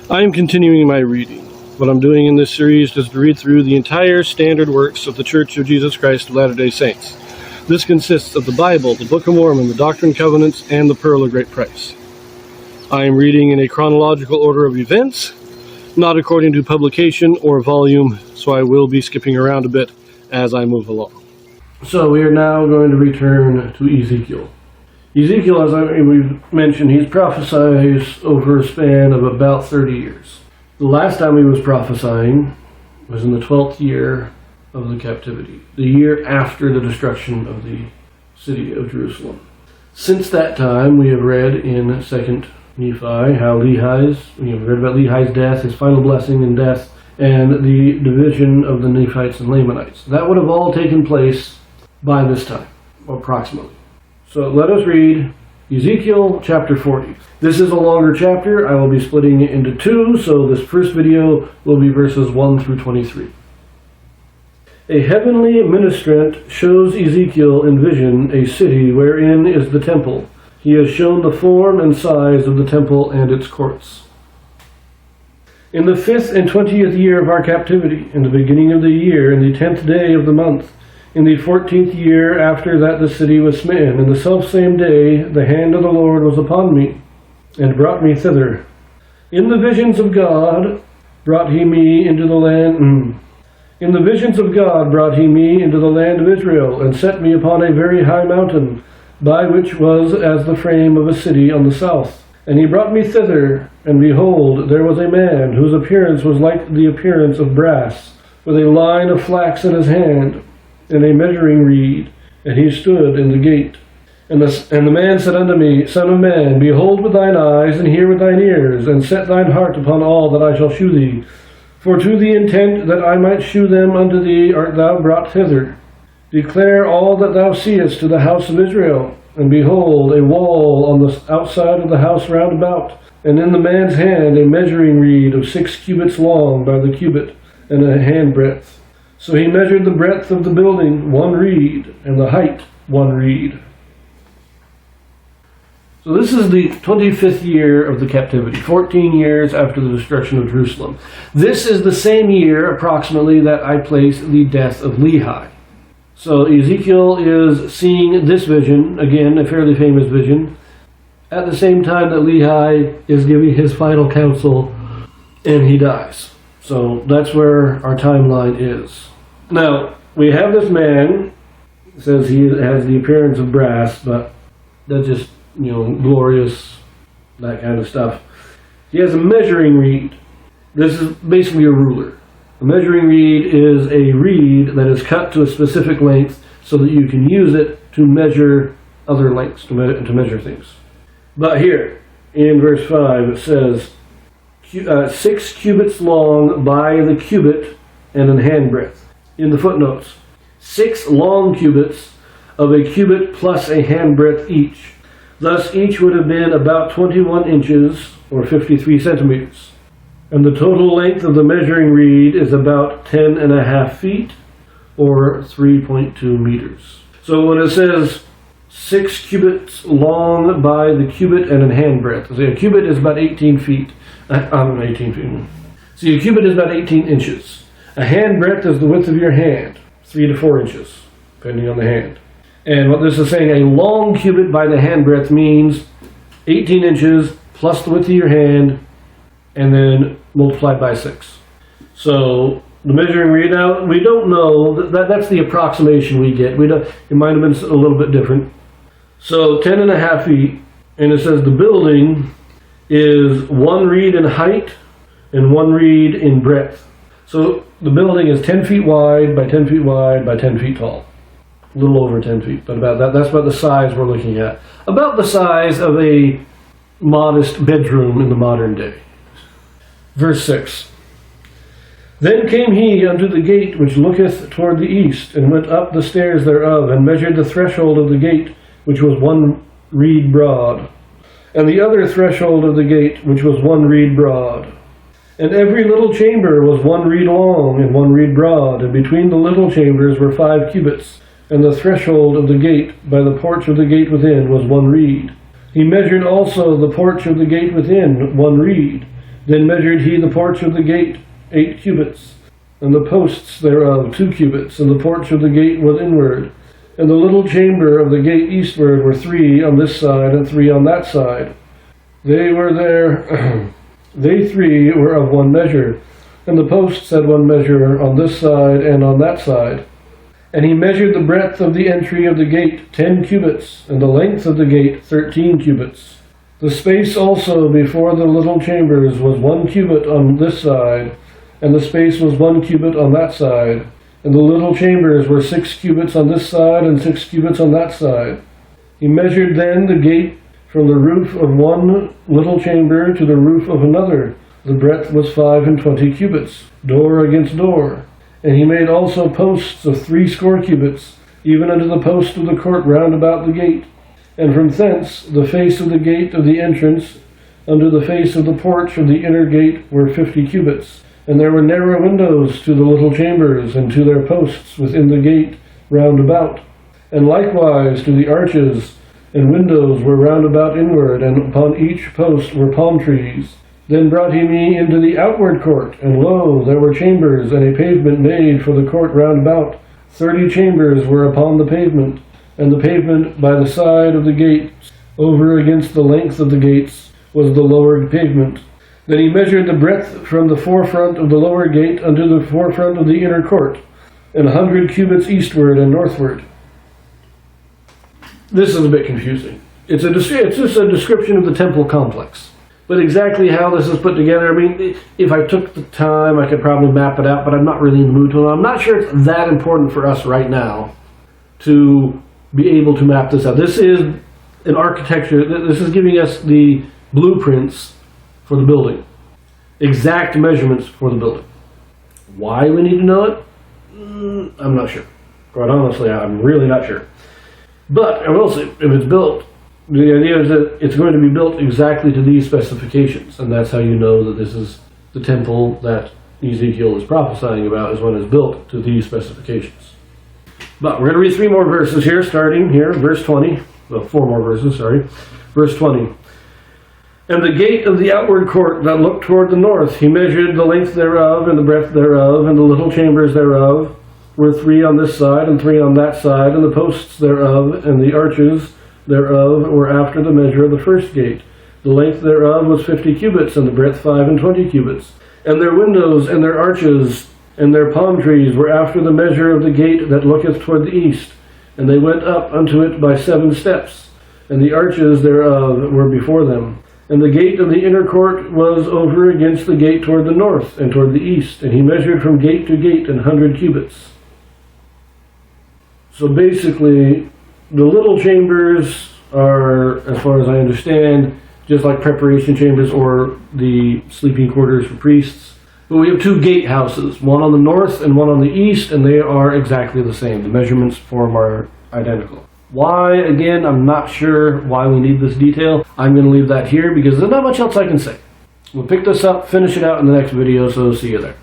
I am continuing my reading. What I'm doing in this series is to read through the entire standard works of the Church of Jesus Christ of Latter-day Saints. This consists of the Bible, the Book of Mormon, the Doctrine and Covenants, and the Pearl of Great Price. I am reading in a chronological order of events, not according to publication or volume, so I will be skipping around a bit as I move along. So we are now going to return to Ezekiel. Ezekiel, as we've mentioned, he's prophesied over a span of about 30 years. The last time he was prophesying was in the 12th year of the captivity, the year after the destruction of the city of Jerusalem. Since that time, we have read in 2nd Nephi how we read about Lehi's death, his final blessing and death, and the division of the Nephites and Lamanites. That would have all taken place by this time, approximately. So let us read Ezekiel chapter 40. This is a longer chapter. I will be splitting it into two, so this first video will be verses 1 through 23. A heavenly ministrant shows Ezekiel in vision a city wherein is the temple. He has shown the form and size of the temple and its courts. In the 5th and 20th year of our captivity, in the beginning of the year, in the 10th day of the month, in the 14th year after that the city was smitten, in the selfsame day the hand of the Lord was upon me, and brought me thither. In the visions of God brought he me into the land. In the visions of God brought he me into the land of Israel, and set me upon a very high mountain, by which was as the frame of a city on the south. And he brought me thither, and behold, there was a man, whose appearance was like the appearance of brass, with a line of flax in his hand, and a measuring reed, and he stood in the gate. And the man said unto me, Son of man, behold with thine eyes, and hear with thine ears, and set thine heart upon all that I shall shew thee. For to the intent that I might shew them unto thee art thou brought hither. Declare all that thou seest to the house of Israel. And behold, a wall on the outside of the house round about, and in the man's hand a measuring reed of 6 cubits long by the cubit, and a handbreadth. So he measured the breadth of the building 1 reed, and the height 1 reed. So this is the 25th year of the captivity, 14 years after the destruction of Jerusalem. This is the same year, approximately, that I place the death of Lehi. So Ezekiel is seeing this vision, again, a fairly famous vision, at the same time that Lehi is giving his final counsel, and he dies. So that's where our timeline is. Now, we have this man, says he has the appearance of brass, but that's just, glorious, that kind of stuff. He has a measuring reed. This is basically a ruler. A measuring reed is a reed that is cut to a specific length so that you can use it to measure other lengths, to measure things. But here, in verse 5, it says, 6 cubits long by the cubit and an handbreadth. In the footnotes, 6 long cubits of a cubit plus a handbreadth each. Thus each would have been about 21 inches or 53 centimeters. And the total length of the measuring reed is about 10.5 feet or 3.2 meters. So when it says 6 cubits long by the cubit and a handbreadth, a cubit is about 18 feet. 18 feet. See, a cubit is about 18 inches. A handbreadth is the width of your hand, 3 to 4 inches, depending on the hand. And what this is saying, a long cubit by the handbreadth means 18 inches plus the width of your hand, and then multiplied by 6. So the measuring reed, now we don't know, that's the approximation we get. It might have been a little bit different. So 10.5 feet, and it says the building is 1 reed in height and 1 reed in breadth. So the building is 10 feet wide by 10 feet wide by 10 feet tall. A little over 10 feet, but about that. That's about the size we're looking at. About the size of a modest bedroom in the modern day. Verse 6. Then came he unto the gate which looketh toward the east, and went up the stairs thereof, and measured the threshold of the gate, which was 1 reed broad, and the other threshold of the gate, which was 1 reed broad. And every little chamber was 1 reed long and 1 reed broad, and between the little chambers were 5 cubits, and the threshold of the gate by the porch of the gate within was 1 reed. He measured also the porch of the gate within 1 reed, Then measured he the porch of the gate 8 cubits, and the posts thereof 2 cubits, and the porch of the gate was inward. And the little chamber of the gate eastward were 3 on this side, and 3 on that side. They were there, they 3 were of one measure, and the posts had one measure on this side and on that side. And he measured the breadth of the entry of the gate 10 cubits, and the length of the gate 13 cubits. The space also before the little chambers was 1 cubit on this side, and the space was 1 cubit on that side. And the little chambers were 6 cubits on this side, and 6 cubits on that side. He measured then the gate from the roof of one little chamber to the roof of another. The breadth was 25 cubits, door against door. And he made also posts of 60 cubits, even unto the post of the court round about the gate. And from thence the face of the gate of the entrance unto the face of the porch of the inner gate were 50 cubits. And there were narrow windows to the little chambers, and to their posts within the gate round about. And likewise to the arches and windows were round about inward, and upon each post were palm trees. Then brought he me into the outward court, and lo, there were chambers, and a pavement made for the court round about. 30 chambers were upon the pavement, and the pavement by the side of the gates, over against the length of the gates, was the lowered pavement. Then he measured the breadth from the forefront of the lower gate unto the forefront of the inner court, 100 cubits eastward and northward. This is a bit confusing. It's just a description of the temple complex. But exactly how this is put together, I mean, if I took the time, I could probably map it out, but I'm not really in the mood to. I'm not sure it's that important for us right now to be able to map this out. This is an architecture, this is giving us the blueprints for the building. Exact measurements for the building. Why we need to know it? I'm not sure. Quite honestly, I'm really not sure. But I will say, if it's built, the idea is that it's going to be built exactly to these specifications, and that's how you know that this is the temple that Ezekiel is prophesying about, is when it's built to these specifications. But we're going to read 3 more verses here, starting here, verse 20. Well, 4 more verses, sorry. Verse 20. And the gate of the outward court that looked toward the north, he measured the length thereof, and the breadth thereof, and the little chambers thereof were 3 on this side, and 3 on that side, and the posts thereof, and the arches thereof were after the measure of the first gate. The length thereof was 50 cubits, and the breadth 25 cubits. And their windows and their arches and their palm trees were after the measure of the gate that looketh toward the east. And they went up unto it by 7 steps, and the arches thereof were before them. And the gate of the inner court was over against the gate toward the north and toward the east. And he measured from gate to gate 100 cubits. So basically, the little chambers are, as far as I understand, just like preparation chambers or the sleeping quarters for priests. But we have 2 gatehouses, one on the north and one on the east, and they are exactly the same. The measurements for them are identical. Why, again, I'm not sure why we need this detail. I'm going to leave that here because there's not much else I can say. We'll pick this up, finish it out in the next video, so see you there.